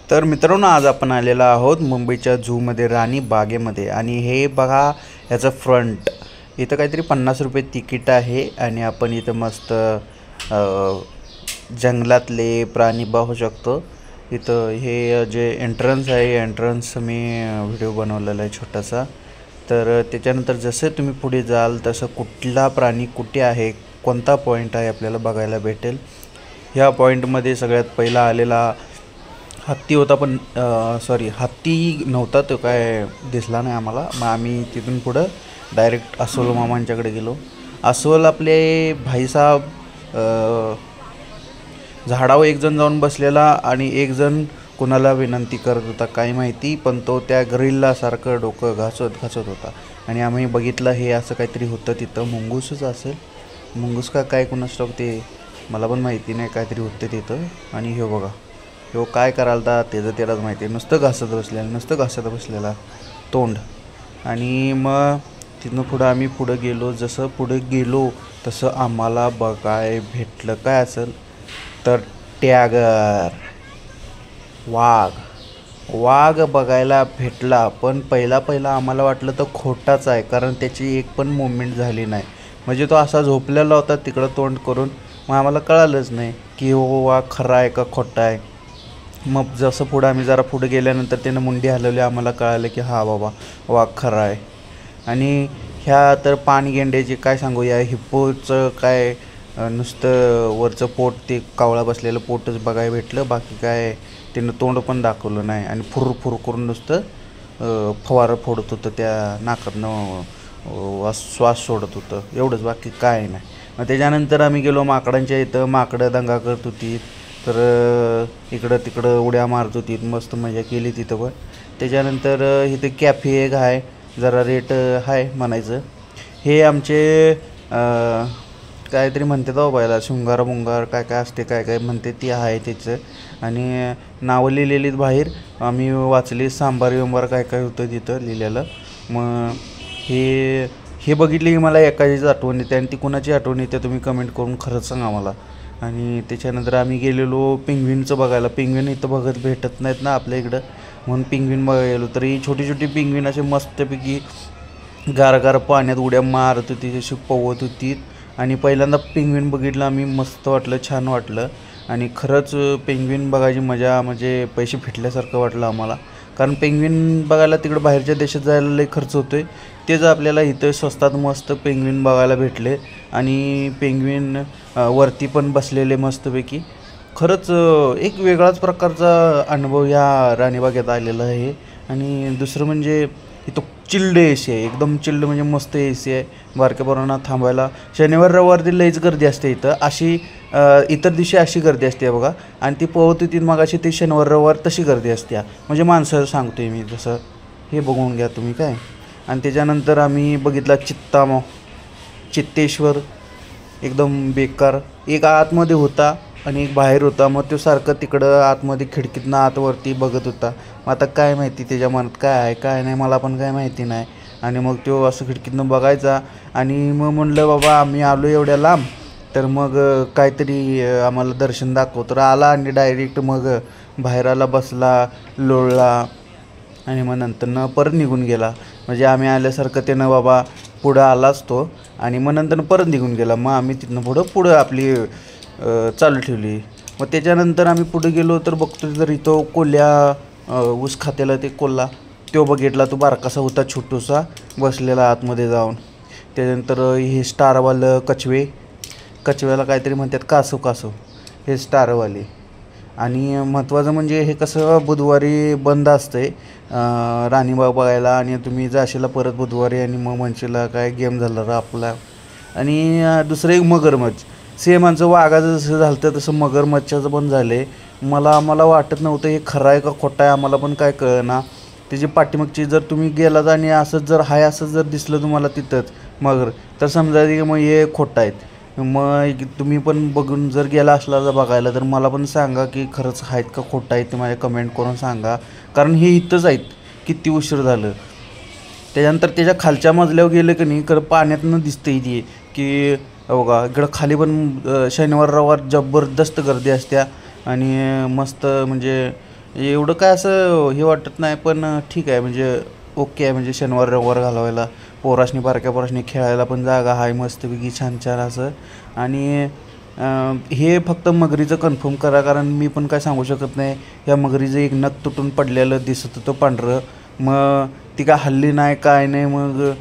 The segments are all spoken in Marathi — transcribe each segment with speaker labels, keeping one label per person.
Speaker 1: तर मित्रांनो, आज आपण आलेलो आहोत मुंबईच्या झूमध्ये, राणी बागेमध्ये. आणि हे बघा याचं फ्रंट. इथं काहीतरी 50 रुपये तिकीट आहे आणि आपण इथं मस्त जंगलातले प्राणी पाहू शकतो. इथं हे जे एंट्रन्स आहे, एंट्रन्स मी व्हिडिओ बनवलेला आहे छोटासा. तर त्याच्यानंतर जसं तुम्ही पुढे जाल तसं कुठला प्राणी कुठे आहे, कोणता पॉईंट आहे आपल्याला बघायला भेटेल. ह्या पॉईंटमध्ये सगळ्यात पहिला आलेला हत्ती होता, पण हत्ती नव्हता, तो काय दिसला नाही आम्हाला. मग आम्ही तिथून पुढं डायरेक्ट अस्वल मामांच्याकडे गेलो. अस्वल आपले भाईसाहेब झाडावर एकजण जाऊन बसलेला आणि एकजण कोणाला विनंती करत होता काय माहिती, पण तो त्या ग्रिललासारखं डोकं घासत होता. आणि आम्ही बघितलं हे असं काहीतरी होतं तिथं. मुंगूसच असेल, मुंगूस का काय कोणास ठाऊक, ते मला पण माहिती नाही, काहीतरी होतं तिथं. आणि हे बघा, हो काय करायला त्याचं त्यालाच माहिती आहे. नुसतं घासत बसलेला तोंड. आणि मग तिथनं पुढं आम्ही पुढं गेलो. जसं पुढं गेलो तसं आम्हाला बघाय भेटलं काय असेल तर टॅगर, वाघ बघायला भेटला. पण पहिला आम्हाला वाटलं तर खोटाच आहे, कारण त्याची एक पण मुवमेंट झाली नाही. म्हणजे तो असा झोपलेला होता तिकडं तोंड करून. मग आम्हाला कळालंच नाही की हो वाघ खरा आहे का खोटा आहे. मग जसं पुढं आम्ही जरा पुढे गेल्यानंतर त्यानं मुंडी हलवली, आम्हाला कळालं की हा बाबा वाघ खरा आहे. आणि ह्या तर पाणगेंड्याचे काय सांगू, या हिप्पोचं काय नुसतं वरचं पोट, ते कावळा बसलेलं पोटच बघायला भेटलं. बाकी काय त्यानं तोंड पण दाखवलं नाही. आणि फुर करून नुसतं फवारं फोडत होतं, त्या नाकातनं श्वास सोडत होतं, एवढंच, बाकी काय नाही. मग त्याच्यानंतर आम्ही गेलो माकडांच्या इथं. माकडं दंगा करत होती, तर इकडं तिकडं उड्या मारत होती, मस्त मजा केली तिथं. पण त्याच्यानंतर इथं कॅफे एक आहे, जरा रेट आहे म्हणायचं. हे आमचे काहीतरी म्हणते तो बायला शृंगार काय असते, काय म्हणते ती आहे त्याचं. आणि नावं लिहिलेलीत बाहेर, आम्ही वाचली. सांबार काय होतं तिथं लिहिलेलं. मग हे बघितली की मला एकाचीच आठवण येते, आणि ती कुणाची आठवण येते तुम्ही कमेंट करून खरंच सांगा मला. आणि त्याच्यानंतर आम्ही गेलेलो पिंग्विनचं बघायला. पिंग्विन इथं भेटत नाहीत ना आपल्या इकडं, म्हणून पिंग्विन बघायला गेलो. तर ही छोटी पिंग्विन असे मस्तपैकी गार पाण्यात उड्या मारत होती, जशी पोहत होती. आणि पहिल्यांदा पिंग्विन बघितलं आम्ही, मस्त वाटलं, छान वाटलं. आणि खरंच पेंग्विन बघायची मजा म्हणजे पैसे फिटल्यासारखं वाटलं आम्हाला. कारण पेंग्विन बघायला तिकडं बाहेरच्या देशात जायला लई खर्च होतो आहे, तेच आपल्याला इथं स्वस्तात मस्त पेंग्विन बघायला भेटले. आणि पेंग्विन वरती पण बसलेले मस्तपैकी. खरंच एक वेगळाच प्रकारचा अनुभव या राणीबागेत आलेला आहे. आणि दुसरं म्हणजे इथं चिल्ड ए सी आहे, एकदम चिल्ड, म्हणजे मस्त ए सी आहे. बारक्या पोरांना थांबायला शनिवार रविवार लईच गर्दी असते इथं. अशी इतर दिवशी अशी गर्दी असते बघा. आणि ती पोहत होती मग अशी, ती शनिवार रविवार तशी गर्दी असते. म्हणजे माणसं सांगतो आहे मी, जसं हे बघून घ्या तुम्ही काय. आणि त्याच्यानंतर आम्ही बघितला चित्तेश्वर, एकदम बेकार. एक आतमध्ये होता आणि एक बाहेर होता. मग तो सारखं तिकडं आतमध्ये खिडकीतनं आतवरती बघत होता. मग आता काय माहिती त्याच्या मनात काय आहे काय नाही, मला पण काय माहिती नाही. आणि मग तो असं खिडकीतनं बघायचा. आणि मग म्हणलं बाबा आम्ही आलो एवढ्या लांब, तर मग काहीतरी आम्हाला दर्शन दाखव. तर आला आणि डायरेक्ट मग बाहेर आला, बसला, लोळला. आणि मग नंतरनं परत निघून गेला. म्हणजे आम्ही आल्यासारखं त्यानं बाबा पुढं आलाच तो. आणि मग नंतर परत निघून गेला. मग आम्ही तिथनं पुढं आपली चालू ठेवली. मग त्याच्यानंतर आम्ही पुढे गेलो तर बघतो तर इथं कोल्ह्या ऊस खात्याला ते कोल्हा तो बघितला. तो बारकासा होता, छोटूसा, बसलेला आतमध्ये जाऊन. त्याच्यानंतर हे स्टारवालं कचव्याला काहीतरी म्हणतात, कासव हे स्टारवाले. आणि महत्त्वाचं म्हणजे हे कसं बुधवारी बंद असतं आहे राणीबाग बघायला. आणि तुम्ही जाशीला परत बुधवारी आणि मग म्हणशीला काय गेम झाला रा आपला. आणि दुसरं एक मगरमच्छ, सेम आमचं वाघाचं जसं झालं तसं मगरमच्छाचं पण झालं आहे. आम्हाला वाटत नव्हतं हे खरं आहे का खोटं आहे, आम्हाला पण काय कळना. त्याची पाठीमागची जर तुम्ही गेलात आणि असंच जर दिसलं तुम्हाला तिथंच मगर, तर समजायचं की मग हे खोटं आहेत. मग तुम्ही पण बघून जर गेला असला तर बघायला, तर मला पण सांगा की खरंच आहेत का खोटं आहेत, ते माझ्या कमेंट करून सांगा. कारण हे इथंच आहेत, किती उशीर झालं. त्याच्यानंतर त्याच्या खालच्या मजल्यावर गेलं की नाही, खरं पाण्यातनं दिसतं इथे की बघा इकडं खाली पण शनिवार रविवार जबरदस्त गर्दी असत्या. आणि मस्त म्हणजे एवढं काय असं हे वाटत नाही, पण ठीक आहे म्हणजे ओके आहे. म्हणजे शनिवार रविवार घालवायला पोराशनी, बारक्या पोराशनी खेळायला पण जागा आहे मस्तपैकी छान छान असं. आणि हे फक्त मगरीचं कन्फर्म करा, कारण मी पण काय सांगू शकत नाही. या मगरीचं एक नख तुटून पडलेलं दिसत होतं पांढरं, मग ती काय हल्ली नाही काय नाही, मग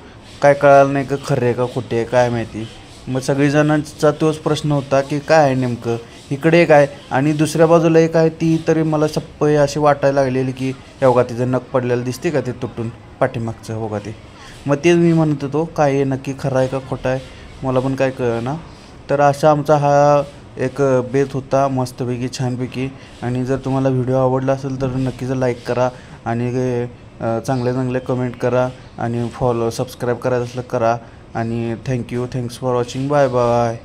Speaker 1: काय कळालं नाही का खरं आहे का खोटे आहे काय माहिती. मग सगळीजणांचा तोच प्रश्न होता की काय आहे नेमकं. इकडे एक आहे आणि दुसऱ्या बाजूला एक आहे, ती तरी मला सप्पय अशी वाटायला लागलेली की हे बघा तिचं नख पडलेलं दिसते का ते तुटून पाठीमागचं बघा ते. मग तेच मी म्हणत होतो काय आहे नक्की खरं आहे का खोटं आहे, मला पण काय कळेना. तर असा आमचा हा एक बेत होता मस्तपैकी छानपैकी. आणि जर तुम्हाला व्हिडिओ आवडला असेल तर नक्कीच लाईक करा आणि चांगले चांगले कमेंट करा आणि सबस्क्राईब करायचं असलं करा. आणि thank you, thanks for watching, bye bye.